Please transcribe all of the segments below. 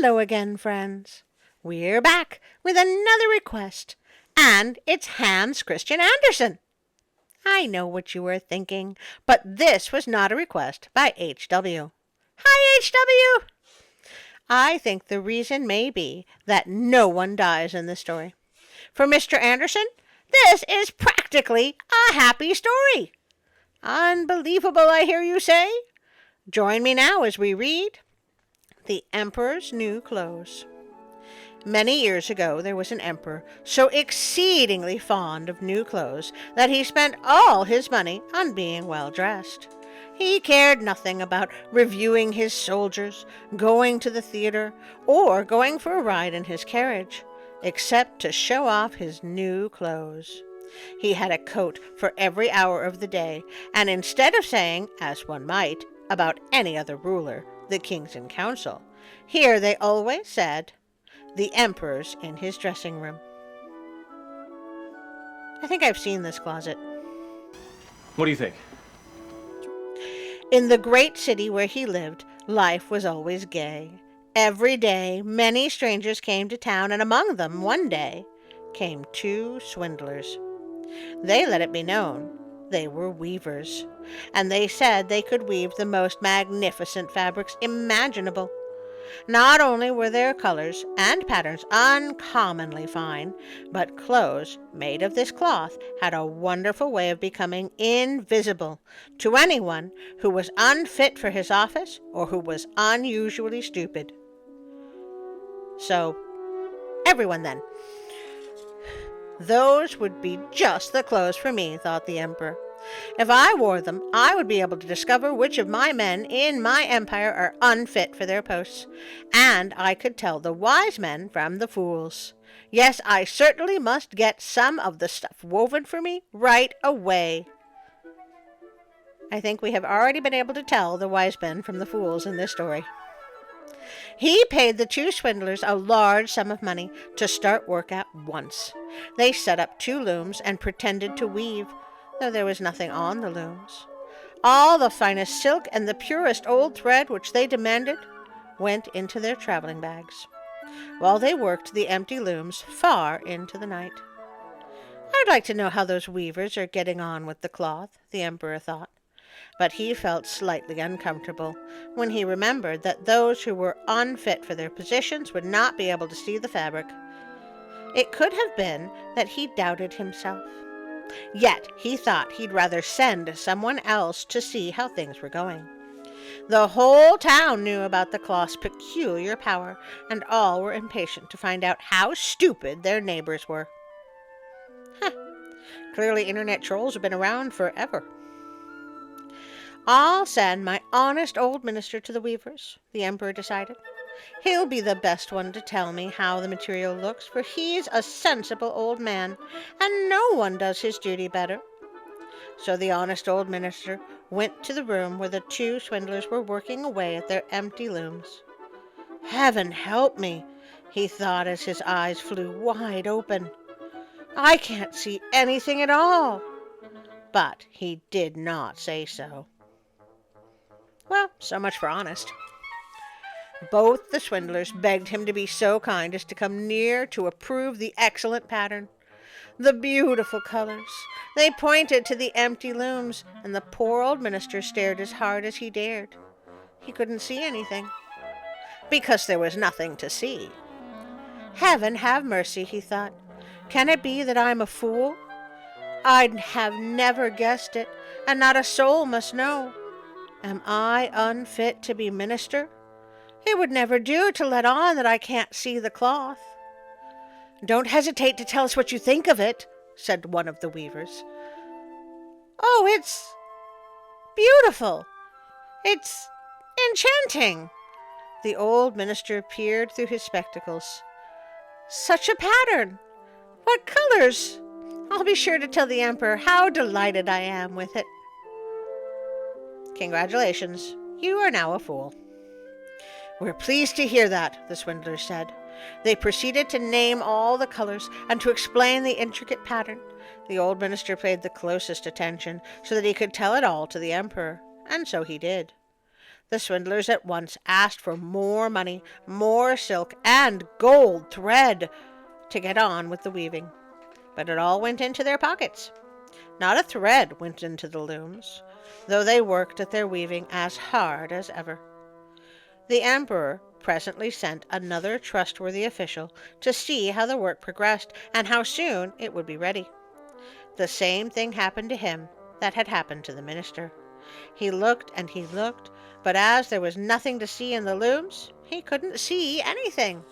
Hello again, friends. We're back with another request, and it's Hans Christian Andersen. I know what you were thinking, but this was not a request by H.W. Hi, H.W. I think the reason may be that no one dies in this story. For Mr. Andersen, this is practically a happy story. Unbelievable, I hear you say? Join me now as we read The Emperor's New Clothes. Many years ago there was an emperor so exceedingly fond of new clothes that he spent all his money on being well dressed. He cared nothing about reviewing his soldiers, going to the theater, or going for a ride in his carriage, except to show off his new clothes. He had a coat for every hour of the day, and instead of saying, as one might, about any other ruler, the kings in council, here they always said, the emperor's in his dressing room. I think I've seen this closet. What do you think? In the great city where he lived, life was always gay. Every day, many strangers came to town, and among them, one day, came two swindlers. They let it be known they were weavers, and they said they could weave the most magnificent fabrics imaginable. Not only were their colors and patterns uncommonly fine, but clothes made of this cloth had a wonderful way of becoming invisible to anyone who was unfit for his office or who was unusually stupid. So, everyone then. Those would be just the clothes for me, thought the emperor. If I wore them, I would be able to discover which of my men in my empire are unfit for their posts, and I could tell the wise men from the fools. Yes, I certainly must get some of the stuff woven for me right away. I think we have already been able to tell the wise men from the fools in this story. He paid the two swindlers a large sum of money to start work at once. They set up two looms and pretended to weave, though there was nothing on the looms. All the finest silk and the purest old thread which they demanded went into their traveling bags, while they worked the empty looms far into the night. I'd like to know how those weavers are getting on with the cloth, the emperor thought. But he felt slightly uncomfortable when he remembered that those who were unfit for their positions would not be able to see the fabric. It could have been that he doubted himself. Yet he thought he'd rather send someone else to see how things were going. The whole town knew about the cloth's peculiar power, and all were impatient to find out how stupid their neighbors were. Clearly internet trolls have been around forever. I'll send my honest old minister to the weavers, the emperor decided. He'll be the best one to tell me how the material looks, for he's a sensible old man, and no one does his duty better. So the honest old minister went to the room where the two swindlers were working away at their empty looms. Heaven help me, he thought as his eyes flew wide open. I can't see anything at all. But he did not say so. Well, so much for honest. Both the swindlers begged him to be so kind as to come near to approve the excellent pattern, the beautiful colors. They pointed to the empty looms, and the poor old minister stared as hard as he dared. He couldn't see anything, because there was nothing to see. Heaven have mercy, he thought. Can it be that I'm a fool? I'd have never guessed it, and not a soul must know. Am I unfit to be minister? It would never do to let on that I can't see the cloth. Don't hesitate to tell us what you think of it, said one of the weavers. Oh, it's beautiful. It's enchanting. The old minister peered through his spectacles. Such a pattern! What colors! I'll be sure to tell the emperor how delighted I am with it. Congratulations, you are now a fool. We're pleased to hear that, the swindler said. They proceeded to name all the colors and to explain the intricate pattern. The old minister paid the closest attention so that he could tell it all to the emperor, and so he did. The swindlers at once asked for more money, more silk, and gold thread to get on with the weaving. But it all went into their pockets. Not a thread went into the looms, though they worked at their weaving as hard as ever. The emperor presently sent another trustworthy official to see how the work progressed and how soon it would be ready. The same thing happened to him that had happened to the minister. He looked and he looked, but as there was nothing to see in the looms, he couldn't see anything.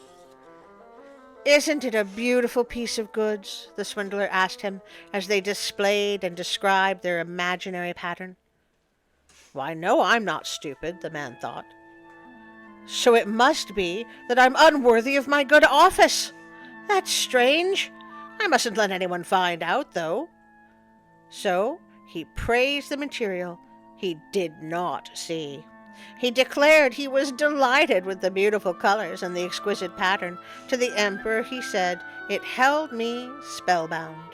"Isn't it a beautiful piece of goods?" the swindler asked him as they displayed and described their imaginary pattern. "Why, no, I'm not stupid," the man thought. "So it must be that I'm unworthy of my good office. That's strange. I mustn't let anyone find out, though." So he praised the material he did not see. He declared he was delighted with the beautiful colors and the exquisite pattern. To the emperor he said, "It held me spellbound."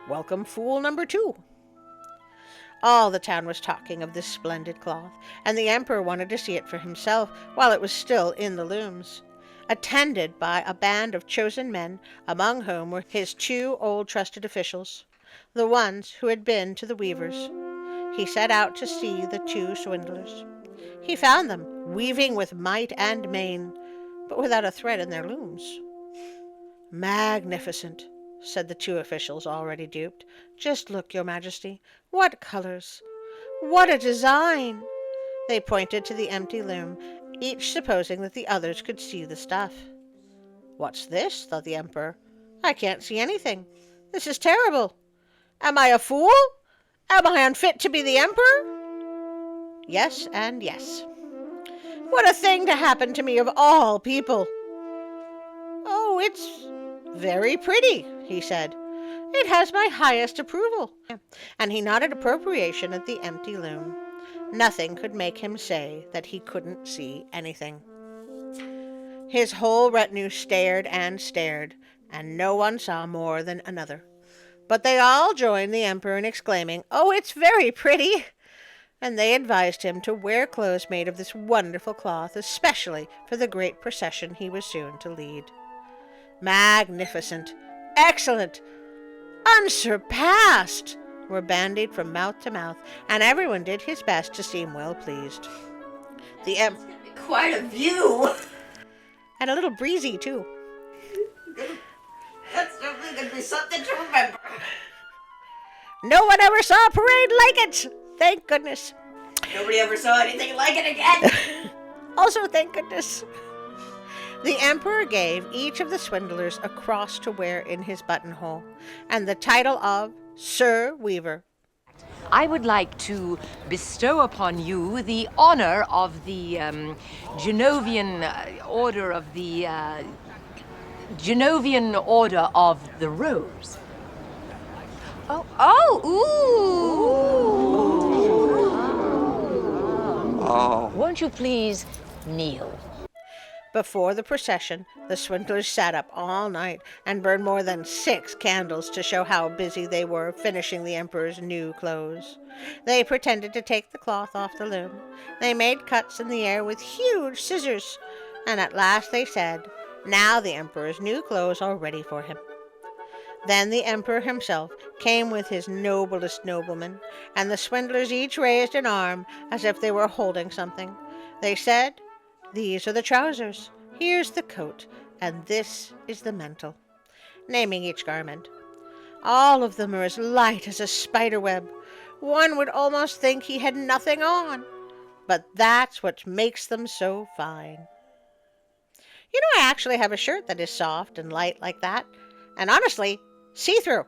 Welcome fool number 2. All the town was talking of this splendid cloth, and the emperor wanted to see it for himself while it was still in the looms. Attended by a band of chosen men, among whom were his 2 old trusted officials, the ones who had been to the weavers, he set out to see the 2 swindlers. He found them weaving with might and main, but without a thread in their looms. "Magnificent," said the 2 officials already duped. "Just look, your majesty. What colors! What a design!" They pointed to the empty loom, each supposing that the others could see the stuff. "What's this?" thought the emperor. "I can't see anything. This is terrible. Am I a fool? Am I unfit to be the emperor? Yes and yes. What a thing to happen to me of all people!" "Oh, it's very pretty," he said. "It has my highest approval." And he nodded approbation at the empty loom. Nothing could make him say that he couldn't see anything. His whole retinue stared, and no one saw more than another. But they all joined the emperor in exclaiming, "Oh, it's very pretty!" And they advised him to wear clothes made of this wonderful cloth, especially for the great procession he was soon to lead. "Magnificent! Excellent! Unsurpassed!" were bandied from mouth to mouth, and everyone did his best to seem well pleased. The emperor... Quite a view! And a little breezy, too. That's definitely going to be something to remember. No one ever saw a parade like it! Thank goodness. Nobody ever saw anything like it again. Also, thank goodness. The emperor gave each of the swindlers a cross to wear in his buttonhole, and the title of Sir Weaver. I would like to bestow upon you the honor of the Genovian Order of the Genovian Order of the Rose. Won't you please kneel? Before the procession, the swindlers sat up all night and burned more than 6 candles to show how busy they were finishing the emperor's new clothes. They pretended to take the cloth off the loom. They made cuts in the air with huge scissors, and at last they said, "Now the emperor's new clothes are ready for him." Then the emperor himself came with his noblest noblemen, and the swindlers each raised an arm as if they were holding something. They said, "These are the trousers, here's the coat, and this is the mantle," naming each garment. All of them are as light as a spider web. One would almost think he had nothing on, but that's what makes them so fine. You know, I actually have a shirt that is soft and light like that, and honestly, see-through.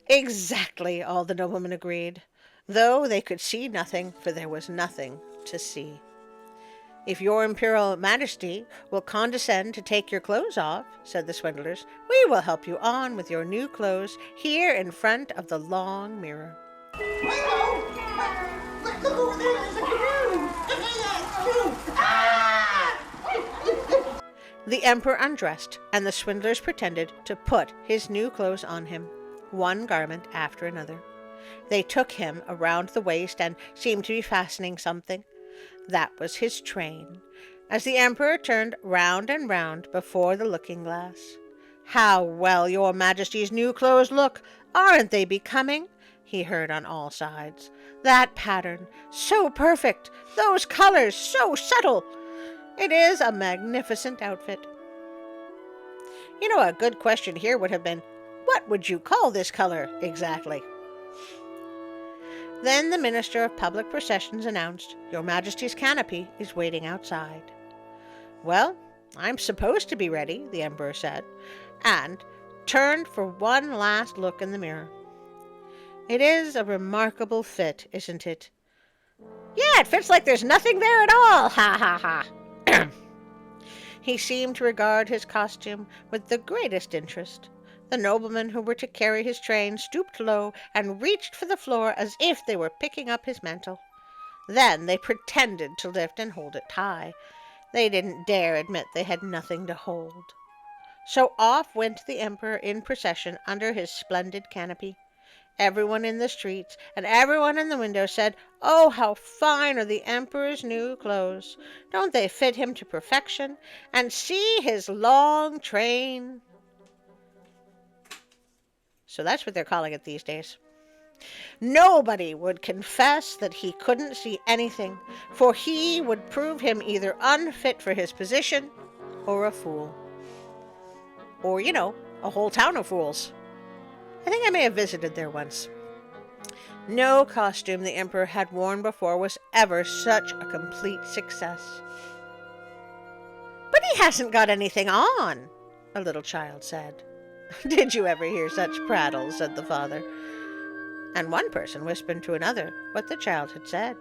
Exactly, all the noblemen agreed, though they could see nothing, for there was nothing to see. "If your imperial majesty will condescend to take your clothes off," said the swindlers, "we will help you on with your new clothes here in front of the long mirror." Look over there, there's a canoe! The emperor undressed, and the swindlers pretended to put his new clothes on him, one garment after another. They took him around the waist and seemed to be fastening something. That was his train, as the Emperor turned round and round before the looking-glass. "How well your Majesty's new clothes look! Aren't they becoming?" he heard on all sides. "That pattern, so perfect! Those colors, so subtle! It is a magnificent outfit." A good question here would have been, what would you call this color exactly? Then the Minister of Public Processions announced, "Your Majesty's canopy is waiting outside." "Well, I'm supposed to be ready," the Emperor said, and turned for one last look in the mirror. "It is a remarkable fit, isn't it?" "Yeah, it fits like there's nothing there at all, ha ha ha." He seemed to regard his costume with the greatest interest. The noblemen who were to carry his train stooped low and reached for the floor as if they were picking up his mantle. Then they pretended to lift and hold it high. They didn't dare admit they had nothing to hold. So off went the Emperor in procession under his splendid canopy. Everyone in the streets and everyone in the windows said, "Oh, how fine are the Emperor's new clothes! Don't they fit him to perfection? And see his long train!" So that's what they're calling it these days. Nobody would confess that he couldn't see anything, for he would prove him either unfit for his position or a fool. Or, a whole town of fools. I think I may have visited there once. No costume the Emperor had worn before was ever such a complete success. "But he hasn't got anything on," a little child said. "Did you ever hear such prattle?" said the father. And one person whispered to another what the child had said.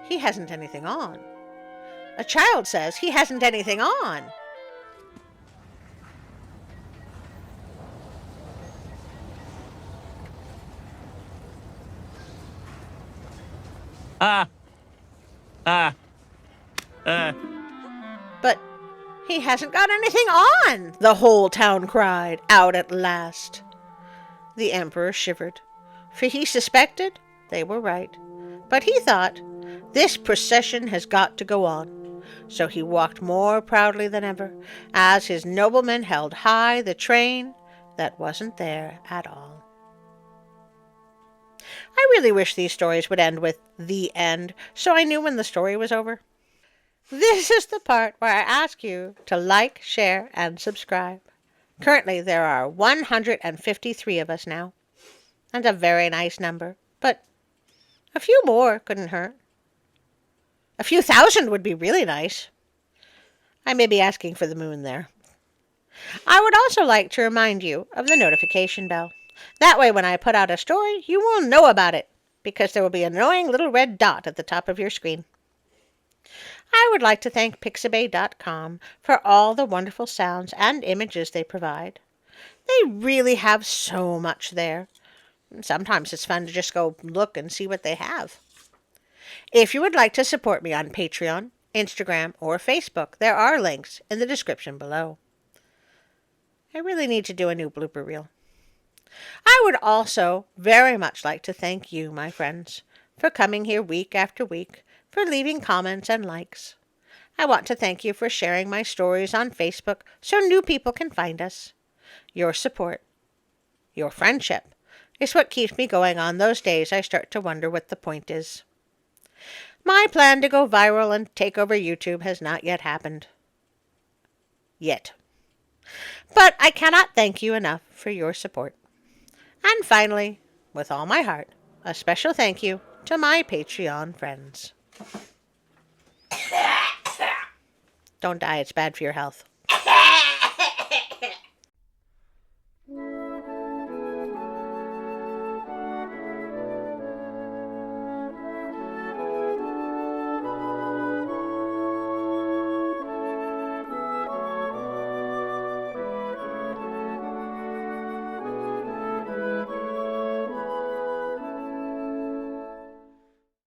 "He hasn't anything on." "A child says he hasn't anything on." "But he hasn't got anything on," the whole town cried out at last. The Emperor shivered, for he suspected they were right. But he thought, this procession has got to go on. So he walked more proudly than ever, as his noblemen held high the train that wasn't there at all. I really wish these stories would end with "the end," so I knew when the story was over. This is the part where I ask you to like, share, and subscribe. Currently, there are 153 of us now. And a very nice number, but a few more couldn't hurt. A few thousand would be really nice. I may be asking for the moon there. I would also like to remind you of the notification bell. That way, when I put out a story, you will know about it, because there will be an annoying little red dot at the top of your screen. I would like to thank Pixabay.com for all the wonderful sounds and images they provide. They really have so much there. Sometimes it's fun to just go look and see what they have. If you would like to support me on Patreon, Instagram, or Facebook, there are links in the description below. I really need to do a new blooper reel. I would also very much like to thank you, my friends, for coming here week after week, for leaving comments and likes. I want to thank you for sharing my stories on Facebook so new people can find us. Your support, your friendship, is what keeps me going on those days I start to wonder what the point is. My plan to go viral and take over YouTube has not yet happened. Yet. But I cannot thank you enough for your support. And finally, with all my heart, a special thank you to my Patreon friends. Don't die, it's bad for your health.